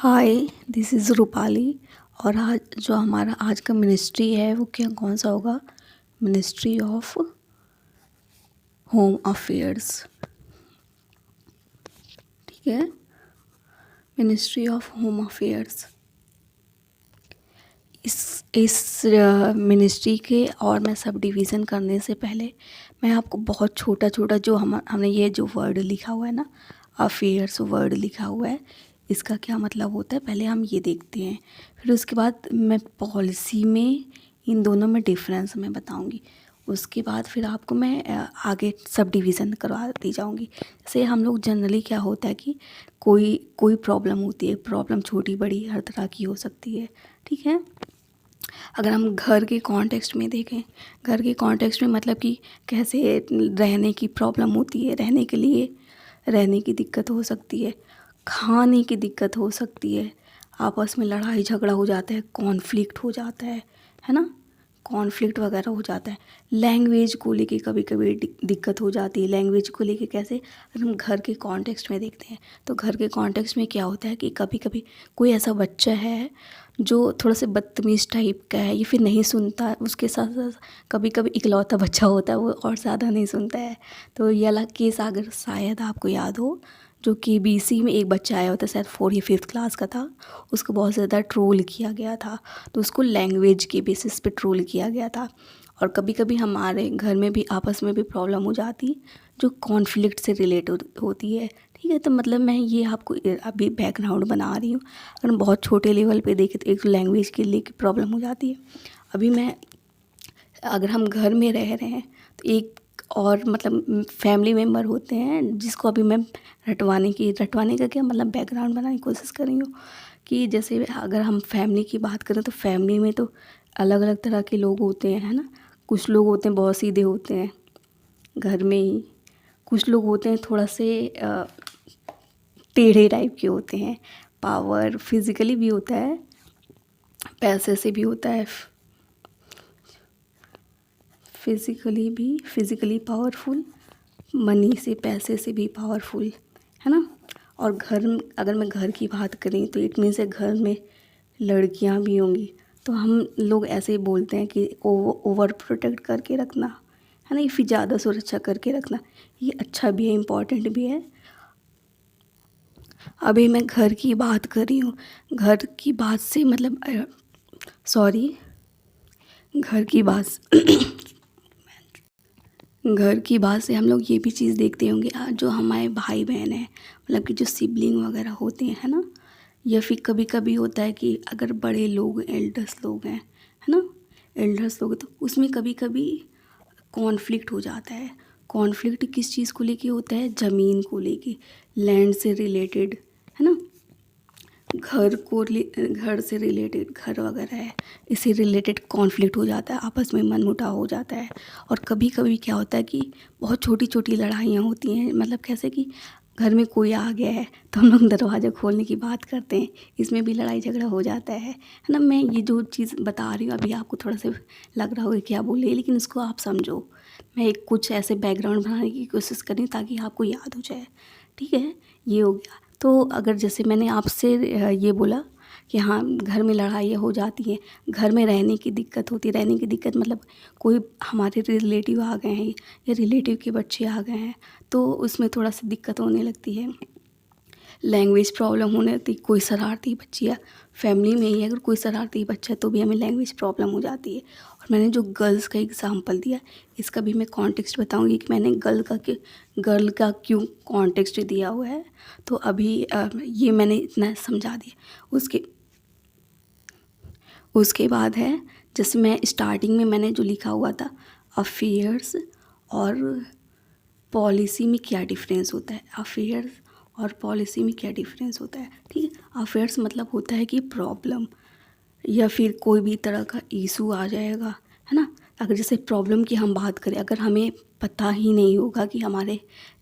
Hi, this is Rupali. और आज जो हमारा आज का मिनिस्ट्री है वो क्या कौन सा होगा? Ministry of home affairs. ठीक है, मिनिस्ट्री ऑफ होम अफेयर्स। इस मिनिस्ट्री के और मैं सब डिवीज़न करने से पहले मैं आपको बहुत छोटा छोटा जो हमने ये जो वर्ड लिखा हुआ है ना, अफेयर्स वर्ड लिखा हुआ है, इसका क्या मतलब होता है पहले हम ये देखते हैं। फिर उसके बाद मैं पॉलिसी में इन दोनों में डिफरेंस मैं बताऊंगी। उसके बाद फिर आपको मैं आगे सब डिवीज़न करवाती जाऊंगी। जैसे हम लोग जनरली क्या होता है कि कोई कोई प्रॉब्लम होती है, प्रॉब्लम छोटी बड़ी हर तरह की हो सकती है। ठीक है, अगर हम घर के कॉन्टेक्स्ट में देखें, घर के कॉन्टेक्स्ट में मतलब कि कैसे रहने की प्रॉब्लम होती है, रहने के लिए रहने की दिक्कत हो सकती है, खाने की दिक्कत हो सकती है, आपस में लड़ाई झगड़ा हो जाता है, कॉन्फ्लिक्ट हो जाता है ना, कॉन्फ्लिक्ट वगैरह हो जाता है। लैंग्वेज को लेके कभी कभी दिक्कत हो जाती है। लैंग्वेज को लेके कैसे, अगर हम घर के कॉन्टेक्स्ट में देखते हैं तो घर के कॉन्टेक्स्ट में क्या होता है कि कभी कभी कोई ऐसा बच्चा है जो थोड़ा सा बदतमीज़ टाइप का है या फिर नहीं सुनता है। उसके साथ साथ कभी कभी इकलौता बच्चा होता है वो और ज़्यादा नहीं सुनता है। तो ये वाला केस अगर शायद आपको याद हो, जो कि बीसी में एक बच्चा आया होता है, शायद 4 या 5th क्लास का था, उसको बहुत ज़्यादा ट्रोल किया गया था। तो उसको लैंग्वेज के बेसिस पे ट्रोल किया गया था। और कभी कभी हमारे घर में भी आपस में भी प्रॉब्लम हो जाती जो कॉन्फ्लिक्ट से रिलेट होती है। ठीक है, तो मतलब मैं ये आपको अभी बैकग्राउंड बना रही हूँ। अगर हम बहुत छोटे लेवल पे देखें तो एक लैंग्वेज के लिए प्रॉब्लम हो जाती है। अभी मैं, अगर हम घर में रह रहे हैं तो एक और मतलब फैमिली मेम्बर होते हैं जिसको अभी मैं रटवाने का क्या मतलब बैकग्राउंड बनाने की कोशिश कर रही हूँ। कि जैसे अगर हम फैमिली की बात करें तो फैमिली में तो अलग अलग तरह के लोग होते हैं, है ना। कुछ लोग होते हैं बहुत सीधे होते हैं घर में ही, कुछ लोग होते हैं थोड़ा से टेढ़े टाइप के होते हैं। पावर फिजिकली भी होता है, पैसे से भी होता है, फिजिकली पावरफुल, मनी से पैसे से भी पावरफुल, है ना। और घर, अगर मैं घर की बात करें तो इट मीन्स है घर में लड़कियां भी होंगी। तो हम लोग ऐसे ही बोलते हैं कि ओवर प्रोटेक्ट करके रखना, है ना, या फिर ज़्यादा सुरक्षा करके रखना। ये अच्छा भी है, इम्पॉर्टेंट भी है। अभी मैं घर की बात कर रही हूँ। घर की बात से मतलब सॉरी, घर की बात घर की बात से हम लोग ये भी चीज़ देखते होंगे, जो हमारे भाई बहन हैं, मतलब कि जो सिबलिंग वगैरह होते हैं, है ना। या फिर कभी कभी होता है कि अगर बड़े लोग एल्डर्स लोग हैं, है ना, एल्डर्स लोग, तो उसमें कभी कभी कॉन्फ्लिक्ट हो जाता है। कॉन्फ्लिक्ट किस चीज़ को लेके होता है? ज़मीन को लेके, लैंड से रिलेटेड, है ना। घर से रिलेटेड, घर वगैरह है, इससे रिलेटेड कॉन्फ्लिक्ट हो जाता है, आपस में मनमुटाव हो जाता है। और कभी कभी क्या होता है कि बहुत छोटी छोटी लड़ाइयाँ होती हैं, मतलब कैसे कि घर में कोई आ गया है तो हम लोग दरवाज़ा खोलने की बात करते हैं, इसमें भी लड़ाई झगड़ा हो जाता है ना। मैं ये जो चीज़ बता रही हूँ अभी आपको थोड़ा सा लग रहा होगा क्या बोले, लेकिन इसको आप समझो। मैं एक कुछ ऐसे बैकग्राउंड बनाने की कोशिश करी ताकि आपको याद हो जाए। ठीक है, ये हो गया। तो अगर जैसे मैंने आपसे ये बोला कि हाँ घर में लड़ाइयाँ हो जाती हैं, घर में रहने की दिक्कत होती है। रहने की दिक्कत मतलब कोई हमारे रिलेटिव आ गए हैं या रिलेटिव के बच्चे आ गए हैं तो उसमें थोड़ा सा दिक्कत होने लगती है। लैंग्वेज प्रॉब्लम होने लगती है। कोई शरारती बच्ची है फैमिली में ही, अगर कोई शरारती बच्चा है तो भी हमें लैंग्वेज प्रॉब्लम हो जाती है। और मैंने जो गर्ल्स का एग्जांपल दिया, इसका भी मैं कॉन्टेक्स्ट बताऊंगी कि मैंने गर्ल का क्यों कॉन्टेक्स्ट दिया हुआ है। तो अभी ये मैंने इतना समझा दिया। उसके बाद है, जैसे मैं स्टार्टिंग में मैंने जो लिखा हुआ था, अफेयर्स और पॉलिसी में क्या डिफरेंस होता है। अफेयर्स और पॉलिसी में क्या डिफरेंस होता है। ठीक है, अफेयर्स मतलब होता है कि प्रॉब्लम या फिर कोई भी तरह का इशू आ जाएगा, है ना। अगर जैसे प्रॉब्लम की हम बात करें, अगर हमें पता ही नहीं होगा कि हमारे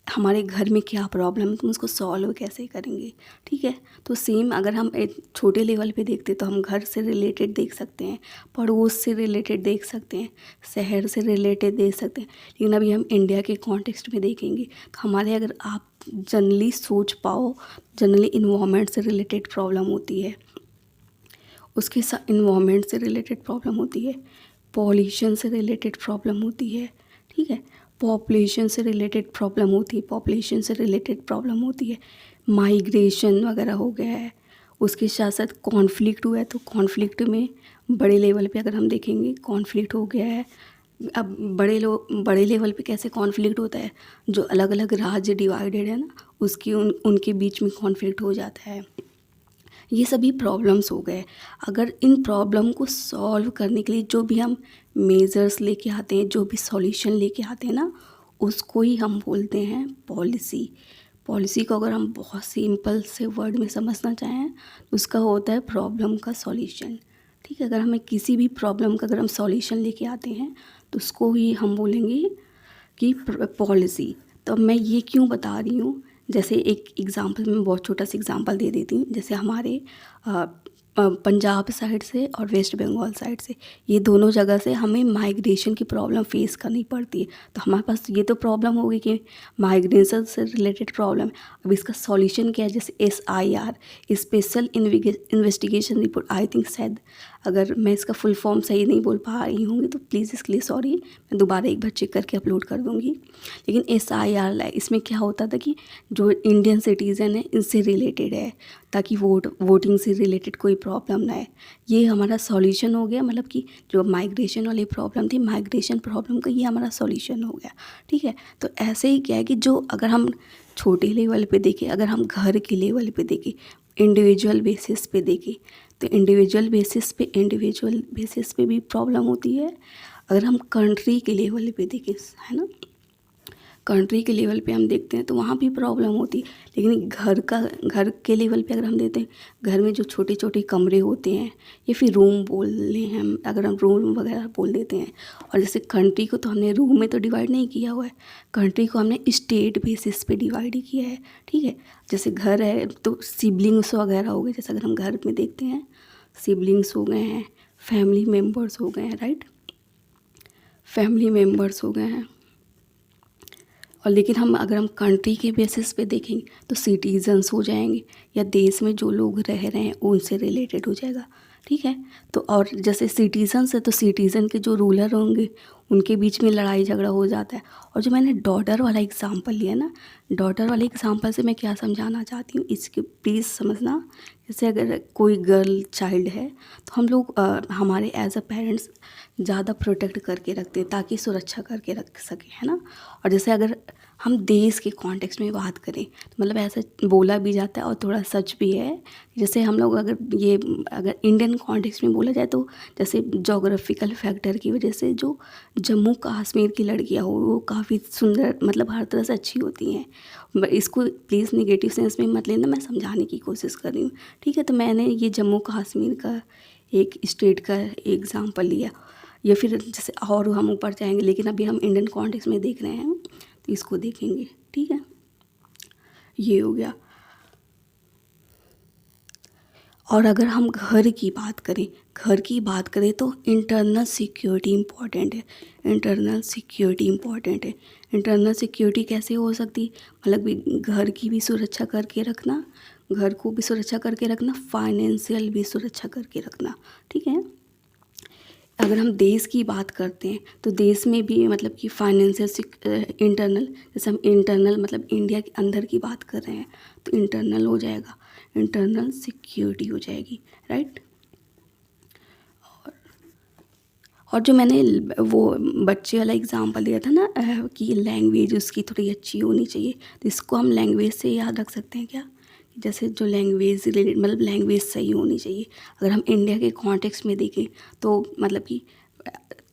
हमारे घर में क्या प्रॉब्लम है, तुम उसको सॉल्व कैसे करेंगे। ठीक है, तो सेम अगर हम एक छोटे लेवल पे देखते तो हम घर से रिलेटेड देख सकते हैं, पड़ोस से रिलेटेड देख सकते हैं, शहर से रिलेटेड देख सकते हैं। लेकिन अभी हम इंडिया के कॉन्टेक्स्ट में देखेंगे तो हमारे, अगर आप जनरली सोच पाओ, जनरली इन्वायरमेंट से रिलेटेड प्रॉब्लम होती है, उसके साथ इन्वायरमेंट से रिलेटेड प्रॉब्लम होती है, पॉल्यूशन से रिलेटेड प्रॉब्लम होती है। ठीक है, पॉपुलेशन से रिलेटेड प्रॉब्लम होती है, पॉपुलेशन से रिलेटेड प्रॉब्लम होती है, माइग्रेशन वगैरह हो गया है। उसके साथ साथ कॉन्फ्लिक्ट हुआ है, तो कॉन्फ्लिक्ट में बड़े लेवल पे अगर हम देखेंगे कॉन्फ्लिक्ट हो गया है। अब बड़े लेवल पे कैसे कॉन्फ्लिक्ट होता है, जो अलग अलग राज्य डिवाइडेड है ना, उसकी उनके बीच में कॉन्फ्लिक्ट हो जाता है। ये सभी प्रॉब्लम्स हो गए। अगर इन प्रॉब्लम को सॉल्व करने के लिए जो भी हम मेजर्स लेके आते हैं, जो भी सॉल्यूशन लेके आते हैं ना, उसको ही हम बोलते हैं पॉलिसी। पॉलिसी को अगर हम बहुत सिंपल से वर्ड में समझना चाहें तो उसका होता है प्रॉब्लम का सॉल्यूशन। ठीक है, अगर हमें किसी भी प्रॉब्लम का अगर हम सॉल्यूशन लेके आते हैं तो उसको ही हम बोलेंगे कि पॉलिसी। तो अब मैं ये क्यों बता रही हूँ, जैसे एक एग्ज़ाम्पल, मैं बहुत छोटा सा एग्ज़ाम्पल दे देती हूँ। जैसे हमारे पंजाब साइड से और वेस्ट बंगाल साइड से, ये दोनों जगह से हमें माइग्रेशन की प्रॉब्लम फेस करनी पड़ती है। तो हमारे पास ये तो प्रॉब्लम होगी कि माइग्रेशन से रिलेटेड प्रॉब्लम है। अब इसका सॉल्यूशन क्या है, जैसे SIR, special investigation report, I think शायद, अगर मैं इसका फुल फॉर्म सही नहीं बोल पा रही होंगी तो प्लीज़ इसके लिए सॉरी, मैं दोबारा एक बार चेक करके अपलोड कर दूँगी। लेकिन SIR इसमें क्या होता था कि जो इंडियन सिटीज़न है इनसे रिलेटेड है, ताकि वोटिंग से रिलेटेड कोई प्रॉब्लम ना है। ये हमारा सॉल्यूशन हो गया, मतलब कि जो माइग्रेशन वाली प्रॉब्लम थी, माइग्रेशन प्रॉब्लम का ये हमारा सॉल्यूशन हो गया। ठीक है, तो ऐसे ही क्या है कि जो अगर हम छोटे लेवल पे देखें, अगर हम घर के लेवल पे देखें, इंडिविजुअल बेसिस पे देखें, तो इंडिविजुअल बेसिस पे भी प्रॉब्लम होती है। अगर हम कंट्री के लेवल पे देखें, है ना, कंट्री के लेवल पे हम देखते हैं तो वहाँ भी प्रॉब्लम होती है। लेकिन घर के लेवल पे अगर हम देते हैं, घर में जो छोटे छोटे कमरे होते हैं या फिर रूम बोल लें हम, अगर हम रूम वगैरह बोल देते हैं, और जैसे कंट्री को तो हमने रूम में तो डिवाइड नहीं किया हुआ है, कंट्री को हमने स्टेट बेसिस पे डिवाइड ही किया है। ठीक है, जैसे घर है तो सिबलिंग्स वगैरह हो गए, जैसे अगर हम घर में देखते हैं सिबलिंग्स हो गए हैं, फैमिली मेम्बर्स हो गए हैं, राइट, फैमिली मेम्बर्स हो गए हैं। और लेकिन अगर हम कंट्री के बेसिस पे देखेंगे तो सिटीजन्स हो जाएंगे, या देश में जो लोग रह रहे हैं उनसे रिलेटेड हो जाएगा। ठीक है, तो और जैसे सिटीजन्स है तो सिटीज़न के जो रूलर होंगे उनके बीच में लड़ाई झगड़ा हो जाता है। और जो मैंने डॉटर वाला एग्ज़ाम्पल लिया ना, डॉटर वाले एग्ज़ाम्पल से मैं क्या समझाना चाहती हूँ, इसके प्लीज़ समझना। जैसे अगर कोई गर्ल चाइल्ड है तो हम लोग हमारे एज अ पेरेंट्स ज़्यादा प्रोटेक्ट करके रखते हैं ताकि सुरक्षा करके रख सकें, है ना। और जैसे अगर हम देश के कॉन्टेक्स्ट में बात करें तो मतलब ऐसा बोला भी जाता है और थोड़ा सच भी है। जैसे हम लोग अगर इंडियन कॉन्टेक्स्ट में बोला जाए तो जैसे जोग्राफिकल फैक्टर की वजह से जो जम्मू कश्मीर की लड़कियां हो वो काफ़ी सुंदर, मतलब हर तरह से अच्छी होती हैं। इसको प्लीज़ नेगेटिव सेंस में मत लेना, मैं समझाने की कोशिश कर रही हूँ। ठीक है, तो मैंने ये जम्मू कश्मीर का एक स्टेट का एग्ज़ाम्पल लिया, या फिर जैसे और हम ऊपर जाएंगे, लेकिन अभी हम इंडियन कॉन्टेक्स्ट में देख रहे हैं तो इसको देखेंगे। ठीक है, ये हो गया। और अगर हम घर की बात करें तो इंटरनल सिक्योरिटी इम्पॉर्टेंट है। इंटरनल सिक्योरिटी कैसे हो सकती है, मतलब घर की भी सुरक्षा करके रखना, घर को भी सुरक्षा करके रखना, फाइनेंशियल भी सुरक्षा करके रखना। ठीक है, अगर हम देश की बात करते हैं तो देश में भी मतलब कि फाइनेंशियल इंटरनल, जैसे हम इंटरनल मतलब इंडिया के अंदर की बात कर रहे हैं तो इंटरनल हो जाएगा, इंटरनल सिक्योरिटी हो जाएगी, राइट। और जो मैंने वो बच्चे वाला एग्जांपल दिया था ना कि लैंग्वेज उसकी थोड़ी अच्छी होनी चाहिए, तो इसको हम लैंग्वेज से याद रख सकते हैं क्या, जैसे जो लैंग्वेज रिलेटेड, मतलब लैंग्वेज सही होनी चाहिए। अगर हम इंडिया के कॉन्टेक्स्ट में देखें तो मतलब कि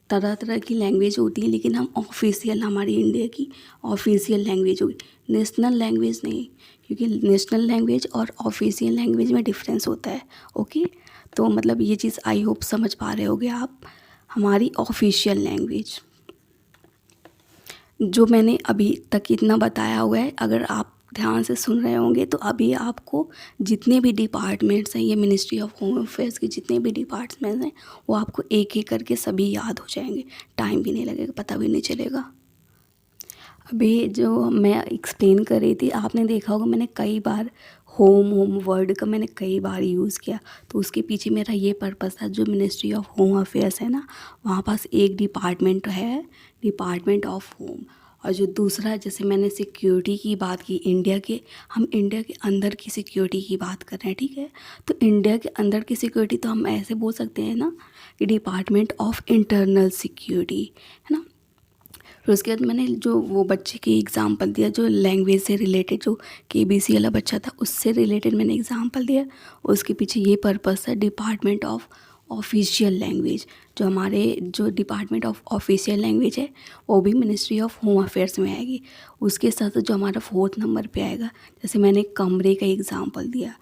तरह तरह की लैंग्वेज होती है, लेकिन हम ऑफिशियल, हमारी इंडिया की ऑफिशियल लैंग्वेज होगी, नेशनल लैंग्वेज नहीं, क्योंकि नेशनल लैंग्वेज और ऑफिशियल लैंग्वेज में डिफरेंस होता है। ओके, तो मतलब ये चीज़ आई होप समझ पा रहे होगे आप। हमारी ऑफिशियल लैंग्वेज, जो मैंने अभी तक इतना बताया हुआ है, अगर आप ध्यान से सुन रहे होंगे तो अभी आपको जितने भी डिपार्टमेंट्स हैं, ये मिनिस्ट्री ऑफ होम अफेयर्स के जितने भी डिपार्टमेंट्स हैं, वो आपको एक एक करके सभी याद हो जाएंगे। टाइम भी नहीं लगेगा, पता भी नहीं चलेगा। अभी जो मैं एक्सप्लेन कर रही थी, आपने देखा होगा मैंने कई बार होम होम वर्ड का मैंने कई बार यूज़ किया, तो उसके पीछे मेरा ये पर्पस था। जो मिनिस्ट्री ऑफ होम अफेयर्स है ना, वहाँ पास एक डिपार्टमेंट है, डिपार्टमेंट ऑफ होम। और जो दूसरा, जैसे मैंने सिक्योरिटी की बात की, हम इंडिया के अंदर की सिक्योरिटी की बात कर रहे हैं, ठीक है। तो इंडिया के अंदर की सिक्योरिटी तो हम ऐसे बोल सकते हैं ना कि डिपार्टमेंट ऑफ इंटरनल सिक्योरिटी, है ना। फिर उसके बाद मैंने जो वो बच्चे की एग्ज़ाम्पल दिया, जो लैंग्वेज से रिलेटेड, जो केबीसी वाला बच्चा था, उससे रिलेटेड मैंने एग्ज़ाम्पल दिया। उसके पीछे ये पर्पस है, डिपार्टमेंट ऑफ ऑफिशियल लैंग्वेज। जो हमारे जो डिपार्टमेंट ऑफ ऑफिशियल लैंग्वेज है, वो भी मिनिस्ट्री ऑफ होम अफेयर्स में आएगी। उसके साथ साथ जो हमारा 4th नंबर पे आएगा, जैसे मैंने कमरे का एग्ज़ाम्पल दिया।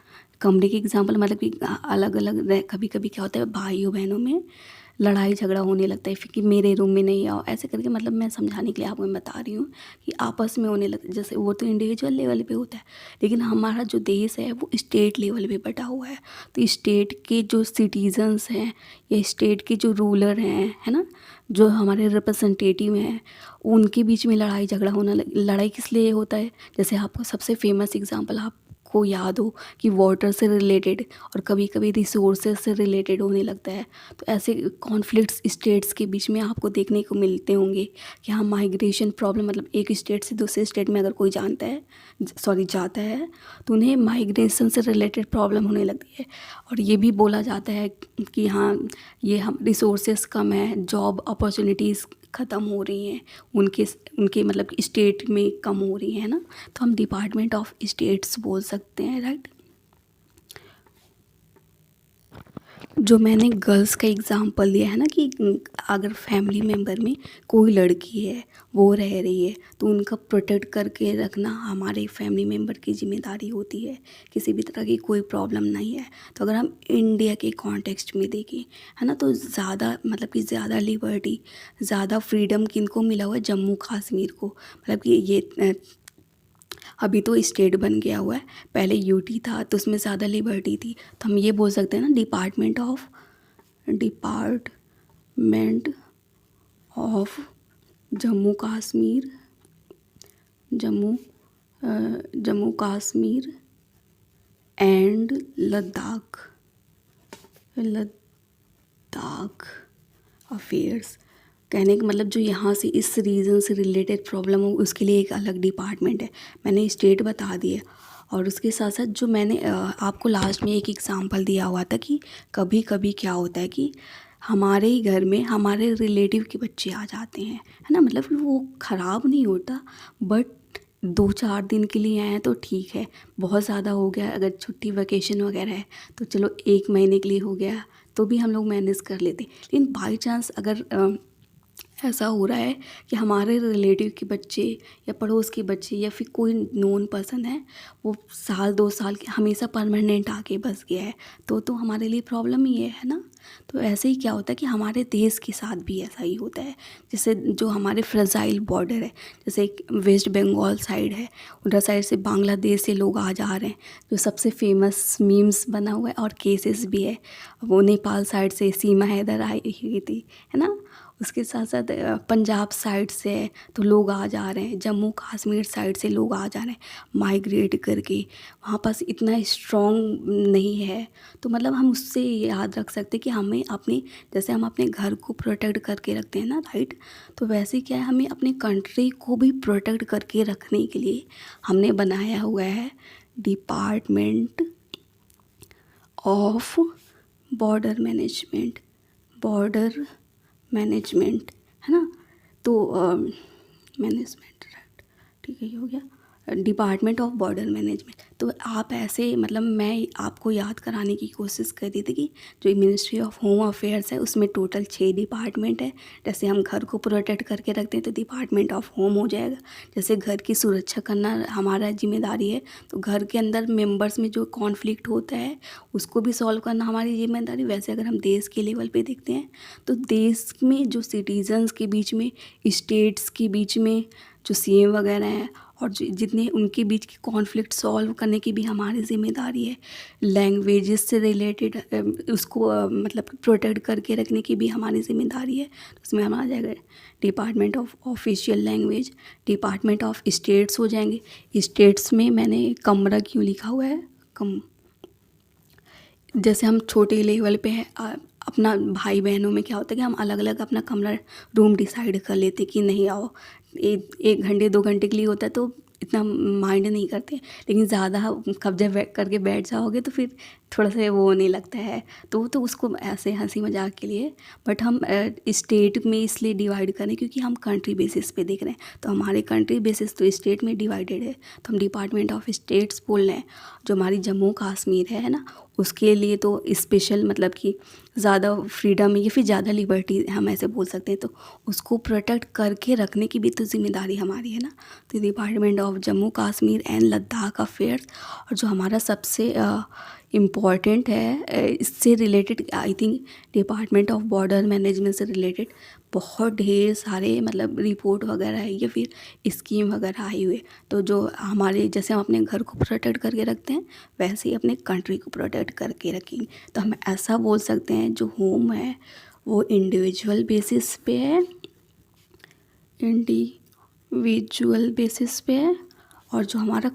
कमरे के एग्ज़ाम्पल मतलब कि अलग अलग, कभी कभी क्या होता है भाइयों बहनों में लड़ाई झगड़ा होने लगता है, फिर कि मेरे रूम में नहीं आओ, ऐसे करके, मतलब मैं समझाने के लिए आपको मैं बता रही हूँ कि आपस में होने लगता है। जैसे वो तो इंडिविजुअल लेवल पे होता है, लेकिन हमारा जो देश है वो स्टेट लेवल पे बटा हुआ है। तो स्टेट के जो सिटीजन्स हैं या स्टेट के जो रूलर हैं, है ना, जो हमारे रिप्रेजेंटेटिव हैं, उनके बीच में लड़ाई झगड़ा लड़ाई किस लिए होता है। जैसे आपको सबसे फेमस एग्जाम्पल आपको याद हो कि वाटर से रिलेटेड और कभी कभी रिसोर्सेज से रिलेटेड होने लगता है। तो ऐसे कॉन्फ्लिक्ट्स स्टेट्स के बीच में आपको देखने को मिलते होंगे कि हाँ, माइग्रेशन प्रॉब्लम, मतलब एक स्टेट से दूसरे स्टेट में अगर कोई जाता है तो उन्हें माइग्रेशन से रिलेटेड प्रॉब्लम होने लगती है। और ये भी बोला जाता है कि हाँ, ये हम रिसोर्सेज कम है, जॉब अपॉर्चुनिटीज़ ख़त्म हो रही हैं, उनके उनके मतलब स्टेट में कम हो रही है ना। तो हम डिपार्टमेंट ऑफ स्टेट्स बोल सकते हैं, राइट। जो मैंने गर्ल्स का एग्ज़ाम्पल दिया है ना कि अगर फैमिली मेम्बर में कोई लड़की है, वो रह रही है, तो उनका प्रोटेक्ट करके रखना हमारे फैमिली मेम्बर की जिम्मेदारी होती है। किसी भी तरह की कोई प्रॉब्लम नहीं है। तो अगर हम इंडिया के कॉन्टेक्स्ट में देखें, है ना, तो ज़्यादा मतलब कि ज़्यादा लिबर्टी, ज़्यादा फ्रीडम किनको मिला हुआ है, जम्मू कश्मीर को। मतलब कि ये अभी तो स्टेट बन गया हुआ है, पहले यूटी था तो उसमें ज़्यादा लिबर्टी थी। तो हम ये बोल सकते हैं ना, department of Jammu Kashmir, Jammu Jammu Kashmir and Ladakh affairs. कहने का मतलब जो यहाँ से इस रीजन से रिलेटेड प्रॉब्लम हो, उसके लिए एक अलग डिपार्टमेंट है। मैंने स्टेट बता दिए। और उसके साथ साथ जो मैंने आपको लास्ट में एक एग्ज़ाम्पल दिया हुआ था कि कभी कभी क्या होता है कि हमारे ही घर में हमारे रिलेटिव के बच्चे आ जाते हैं, है ना। मतलब कि वो ख़राब नहीं होता, बट 2-4 दिन के लिए आए हैं तो ठीक है। बहुत ज़्यादा हो गया, अगर छुट्टी वेकेशन वगैरह है तो चलो 1 महीने के लिए हो गया तो भी हम लोग मैनेज कर लेते। लेकिन बाई चांस अगर ऐसा हो रहा है कि हमारे रिलेटिव के बच्चे या पड़ोस के बच्चे या फिर कोई नोन पर्सन है, वो 1-2 साल के हमेशा परमानेंट आके बस गया है, तो हमारे लिए प्रॉब्लम ही है ना। तो ऐसे ही क्या होता है कि हमारे देश के साथ भी ऐसा ही होता है। जैसे जो हमारे फ्रजाइल बॉर्डर है, जैसे एक वेस्ट बंगाल साइड है, उधर साइड से बांग्लादेश से लोग आ जा रहे हैं, जो सबसे फेमस मीम्स बना हुआ है और केसेस भी है। वो नेपाल साइड से सीमा हैदर आई हुई थी, है ना। उसके साथ साथ पंजाब साइड से तो लोग आ जा रहे हैं, जम्मू कश्मीर साइड से लोग आ जा रहे हैं माइग्रेट करके। वहाँ पास इतना स्ट्रॉन्ग नहीं है, तो मतलब हम उससे याद रख सकते कि हमें अपने, जैसे हम अपने घर को प्रोटेक्ट करके रखते हैं ना, राइट। तो वैसे क्या है, हमें अपनी कंट्री को भी प्रोटेक्ट करके रखने के लिए हमने बनाया हुआ है डिपार्टमेंट ऑफ बॉर्डर मैनेजमेंट, है ना। तो मैनेजमेंट, राइट, ठीक है, ये हो गया। Department of border management. तो आप ऐसे मतलब मैं आपको याद कराने की कोशिश कर रही थी कि जो मिनिस्ट्री ऑफ होम अफेयर्स है उसमें टोटल 6 डिपार्टमेंट है। जैसे हम घर को प्रोटेक्ट करके रखते हैं तो डिपार्टमेंट ऑफ होम हो जाएगा। जैसे घर की सुरक्षा करना हमारा जिम्मेदारी है, तो घर के अंदर मेंबर्स में जो कॉन्फ्लिक्ट होता है उसको भी सॉल्व करना हमारी जिम्मेदारी। वैसे अगर हम देश के लेवल पे देखते हैं तो देश में जो सिटीजन्स के बीच में, स्टेट्स के बीच में जो सीएम वगैरह हैं और जितने उनके बीच की कॉन्फ्लिक्ट सॉल्व करने की भी हमारी जिम्मेदारी है। लैंग्वेजेस से रिलेटेड उसको मतलब प्रोटेक्ट करके रखने की भी हमारी जिम्मेदारी है। तो उसमें हम आ जाएगा department of official language, department of states हो जाएंगे। स्टेट्स में मैंने कमरा क्यों लिखा हुआ है, जैसे हम छोटे लेवल पे है अपना भाई बहनों में क्या होता है कि हम अलग अलग अपना कमरा रूम डिसाइड कर लेते कि नहीं आओ, 1 घंटे 2 घंटे के लिए होता है तो इतना माइंड नहीं करते, लेकिन ज़्यादा कब्जा करके बैठ जाओगे तो फिर थोड़ा सा वो नहीं लगता है। तो उसको ऐसे हंसी मजाक के लिए, बट हम स्टेट में इसलिए डिवाइड करें क्योंकि हम कंट्री बेसिस पे देख रहे हैं। तो हमारे कंट्री बेसिस तो स्टेट में डिवाइडेड है, तो हम डिपार्टमेंट ऑफ स्टेट्स बोल रहे हैं। जो हमारी जम्मू कश्मीर है ना, उसके लिए तो स्पेशल मतलब कि ज़्यादा फ्रीडम या फिर ज़्यादा लिबर्टी हम ऐसे बोल सकते हैं, तो उसको प्रोटेक्ट करके रखने की भी तो जिम्मेदारी हमारी है ना। तो department of Jammu Kashmir and Ladakh affairs. और जो हमारा सबसे इम्पॉर्टेंट है इससे related, I think department of border management से रिलेटेड बहुत ढेर सारे मतलब रिपोर्ट वगैरह है या फिर स्कीम वगैरह आई हुई है। तो जो हमारे जैसे हम अपने घर को प्रोटेक्ट करके रखते हैं वैसे ही अपने कंट्री को प्रोटेक्ट करके रखेंगे। तो हम ऐसा बोल सकते हैं जो होम है वो इंडिविजुअल बेसिस पे है, इंडिविजुअल बेसिस पे है। और जो हमारा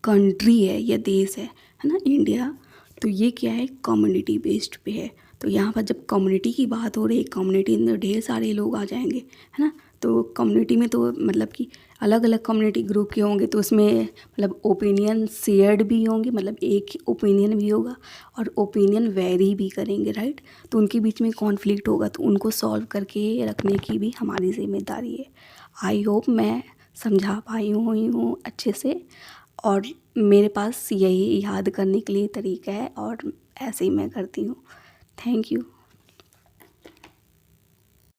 कंट्री है या देश है ना, इंडिया, तो ये क्या है, कम्युनिटी बेस्ड पे है। तो यहाँ पर जब कम्युनिटी की बात हो रही है, कम्युनिटी में ढेर सारे लोग आ जाएंगे, है ना। तो कम्युनिटी में तो मतलब कि अलग अलग कम्युनिटी ग्रुप के होंगे, तो उसमें मतलब ओपिनियन शेयर्ड भी होंगे, मतलब एक ओपिनियन भी होगा और ओपिनियन वेरी भी करेंगे, राइट। तो उनके बीच में कॉन्फ्लिक्ट होगा, तो उनको सॉल्व करके रखने की भी हमारी जिम्मेदारी है। आई होप मैं समझा पाई हूँ अच्छे से, और मेरे पास यही याद करने के लिए तरीका है और ऐसे ही मैं करती हूँ। Thank you.